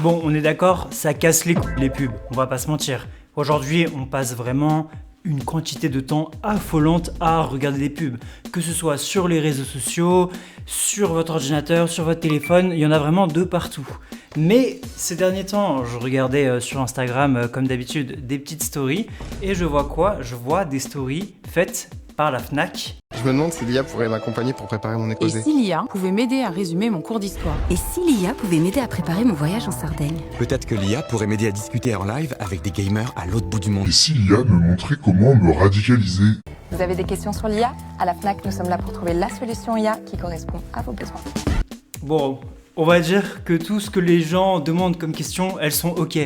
Bon, on est d'accord, ça casse les couilles les pubs, on va pas se mentir. Aujourd'hui, on passe vraiment une quantité de temps affolante à regarder des pubs. Que ce soit sur les réseaux sociaux, sur votre ordinateur, sur votre téléphone, il y en a vraiment de partout. Mais ces derniers temps, je regardais sur Instagram, comme d'habitude, des petites stories. Et je vois quoi? Je vois des stories faites par la Fnac. Je me demande si l'IA pourrait m'accompagner pour préparer mon Et exposé. si l'IA pouvait m'aider à résumer mon cours d'histoire? Et si l'IA pouvait m'aider à préparer mon voyage en Sardaigne? Peut-être que l'IA pourrait m'aider à discuter en live avec des gamers à l'autre bout du monde. Et si l'IA me montrait comment me radicaliser? Vous avez des questions sur l'IA? À la Fnac, nous sommes là pour trouver la solution IA qui correspond à vos besoins. Bon, on va dire que tout ce que les gens demandent comme question, elles sont ok.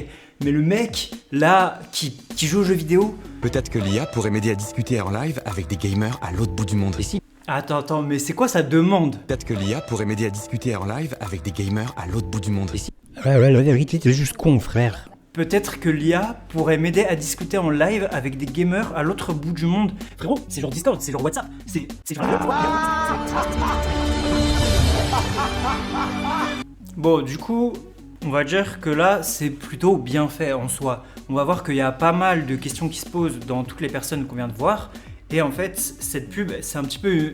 Mais le mec, là, qui joue aux jeux vidéo... Peut-être que l'IA pourrait m'aider à discuter en live avec des gamers à l'autre bout du monde. Attends, mais c'est quoi sa demande? Peut-être que l'IA pourrait m'aider à discuter en live avec des gamers à l'autre bout du monde. Ouais, la vérité, t'es juste con, frère. Peut-être que l'IA pourrait m'aider à discuter en live avec des gamers à l'autre bout du monde. Frérot, c'est genre Discord, c'est genre WhatsApp, c'est genre... Bon, du coup, on va dire que là, c'est plutôt bien fait en soi. On va voir qu'il y a pas mal de questions qui se posent dans toutes les personnes qu'on vient de voir. Et en fait, cette pub, c'est un petit peu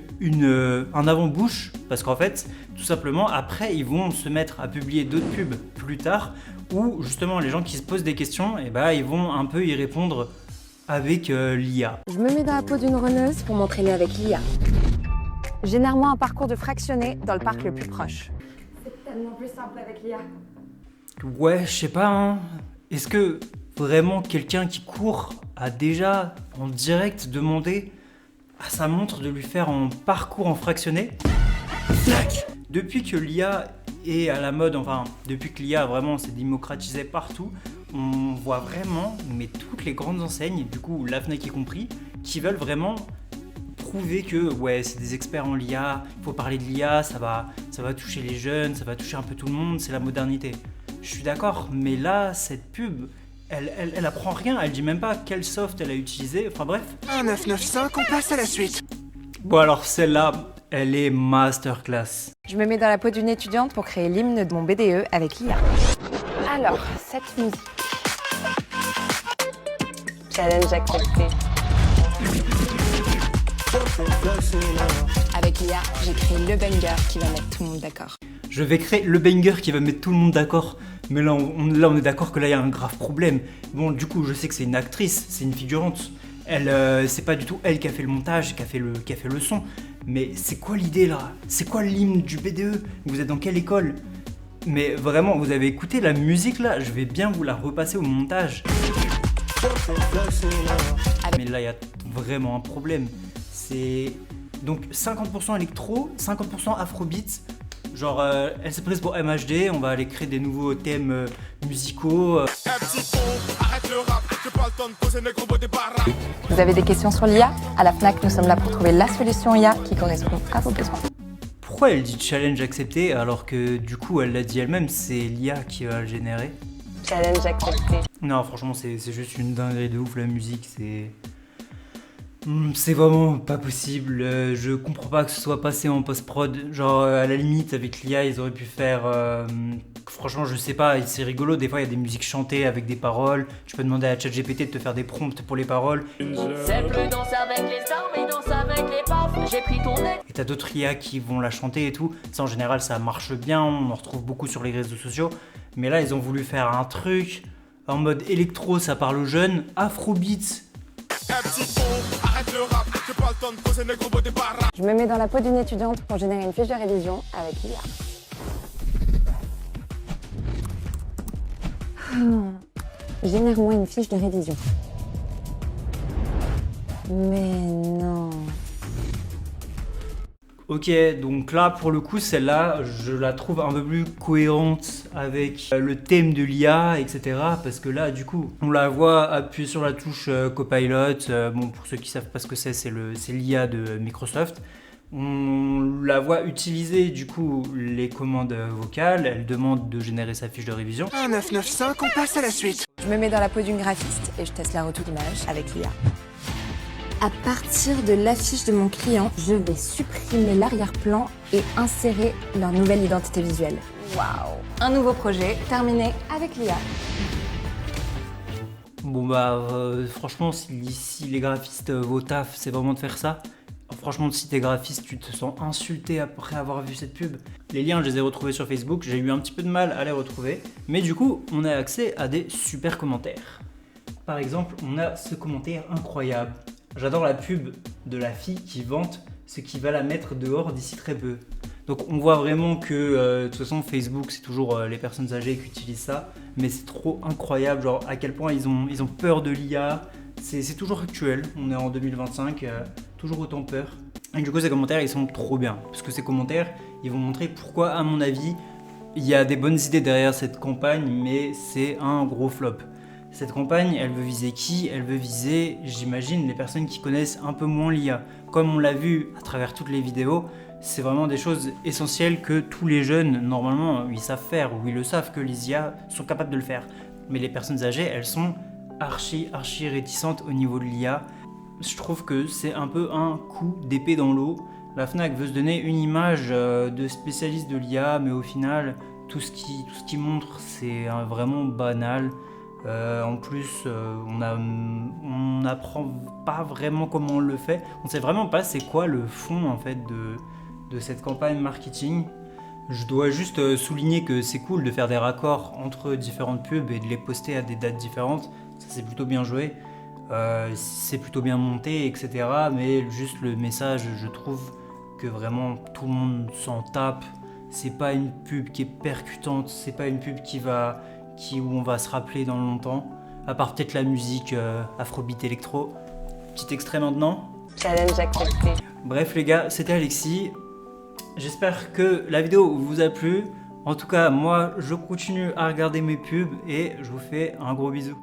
un avant-bouche, parce qu'en fait, tout simplement, après, ils vont se mettre à publier d'autres pubs plus tard, où justement, les gens qui se posent des questions, et bah, ils vont un peu y répondre avec l'IA. Je me mets dans la peau d'une runneuse pour m'entraîner avec l'IA. Génère-moi un parcours de fractionné dans le parc le plus proche. C'est tellement plus simple avec l'IA. Ouais, je sais pas, hein. Est-ce que vraiment quelqu'un qui court a déjà en direct demandé à sa montre de lui faire un parcours en fractionné? Depuis que l'IA est à la mode, enfin depuis que l'IA vraiment s'est démocratisée partout, on voit vraiment, mais toutes les grandes enseignes, du coup la Fnac y compris, qui veulent vraiment prouver que ouais, c'est des experts en l'IA, il faut parler de l'IA, ça va toucher les jeunes, ça va toucher un peu tout le monde, c'est la modernité. Je suis d'accord, mais là, cette pub, elle apprend rien, elle dit même pas quel soft elle a utilisé, enfin bref. 1995, on passe à la suite. Bon alors celle-là, elle est masterclass. Je me mets dans la peau d'une étudiante pour créer l'hymne de mon BDE avec l'IA. Alors, cette musique. Challenge accepté. Avec l'IA, j'ai créé le banger qui va mettre tout le monde d'accord. Je vais créer le banger qui va mettre tout le monde d'accord. Mais là, on est d'accord que là, il y a un grave problème. Bon, du coup, je sais que c'est une actrice, c'est une figurante. C'est pas du tout elle qui a fait le montage, qui a fait le son. Mais c'est quoi l'idée là? C'est quoi l'hymne du BDE? Vous êtes dans quelle école? Mais vraiment, vous avez écouté la musique là? Je vais bien vous la repasser au montage. Mais là, il y a vraiment un problème. C'est donc 50% électro, 50% afrobeat. Genre, elle s'est prise pour MHD, on va aller créer des nouveaux thèmes musicaux. Vous avez des questions sur l'IA? À la Fnac, nous sommes là pour trouver la solution IA qui correspond à vos besoins. Pourquoi elle dit challenge accepté alors que du coup, elle l'a dit elle-même, c'est l'IA qui va le générer? Challenge accepté. Non, franchement, c'est juste une dinguerie de ouf, la musique, c'est vraiment pas possible, je comprends pas que ce soit passé en post-prod, genre à la limite avec l'IA ils auraient pu faire, franchement je sais pas, c'est rigolo, des fois il y a des musiques chantées avec des paroles, tu peux demander à ChatGPT de te faire des prompts pour les paroles. C'est plus danser avec les armes et danser avec les paf, j'ai pris ton nez. Et t'as d'autres IA qui vont la chanter et tout, ça en général ça marche bien, on en retrouve beaucoup sur les réseaux sociaux, mais là ils ont voulu faire un truc en mode électro, ça parle aux jeunes, afrobeat. Je me mets dans la peau d'une étudiante pour générer une fiche de révision avec l'IA. Génère-moi une fiche de révision. Mais non. Ok, donc là pour le coup celle-là je la trouve un peu plus cohérente avec le thème de l'IA, etc. Parce que là du coup on la voit appuyer sur la touche Copilot, bon pour ceux qui savent pas ce que c'est l'IA de Microsoft. On la voit utiliser du coup les commandes vocales, elle demande de générer sa fiche de révision. 1995, on passe à la suite. Je me mets dans la peau d'une graphiste et je teste la retour d'image avec l'IA. À partir de l'affiche de mon client, je vais supprimer l'arrière-plan et insérer leur nouvelle identité visuelle. Waouh. Un nouveau projet terminé avec l'IA. Bon bah franchement si les graphistes vos taf c'est vraiment de faire ça, franchement si t'es graphiste tu te sens insulté après avoir vu cette pub. Les liens je les ai retrouvés sur Facebook, j'ai eu un petit peu de mal à les retrouver, mais du coup on a accès à des super commentaires. Par exemple on a ce commentaire incroyable. J'adore la pub de la fille qui vante ce qui va la mettre dehors d'ici très peu. Donc on voit vraiment que de toute façon Facebook c'est toujours les personnes âgées qui utilisent ça, mais c'est trop incroyable genre à quel point ils ont peur de l'IA, c'est toujours actuel, on est en 2025, toujours autant peur. Et du coup ces commentaires ils sont trop bien, parce que ces commentaires ils vont montrer pourquoi à mon avis il y a des bonnes idées derrière cette campagne mais c'est un gros flop. Cette campagne, elle veut viser qui? Elle veut viser, j'imagine, les personnes qui connaissent un peu moins l'IA. Comme on l'a vu à travers toutes les vidéos, c'est vraiment des choses essentielles que tous les jeunes, normalement, ils savent faire, ou ils le savent que les IA sont capables de le faire. Mais les personnes âgées, elles sont archi réticentes au niveau de l'IA. Je trouve que c'est un peu un coup d'épée dans l'eau. La Fnac veut se donner une image de spécialiste de l'IA, mais au final, tout ce qui montre, c'est vraiment banal. En plus, on n'apprend pas vraiment comment on le fait. On sait vraiment pas c'est quoi le fond en fait de cette campagne marketing. Je dois juste souligner que c'est cool de faire des raccords entre différentes pubs et de les poster à des dates différentes. Ça c'est plutôt bien joué, c'est plutôt bien monté, etc. Mais juste le message, je trouve que vraiment tout le monde s'en tape. C'est pas une pub qui est percutante, c'est pas une pub où on va se rappeler dans longtemps, à part peut-être la musique afrobeat électro. Petit extrait maintenant. Challenge accepté. Bref les gars, c'était Alexis. J'espère que la vidéo vous a plu. En tout cas, moi je continue à regarder mes pubs et je vous fais un gros bisou.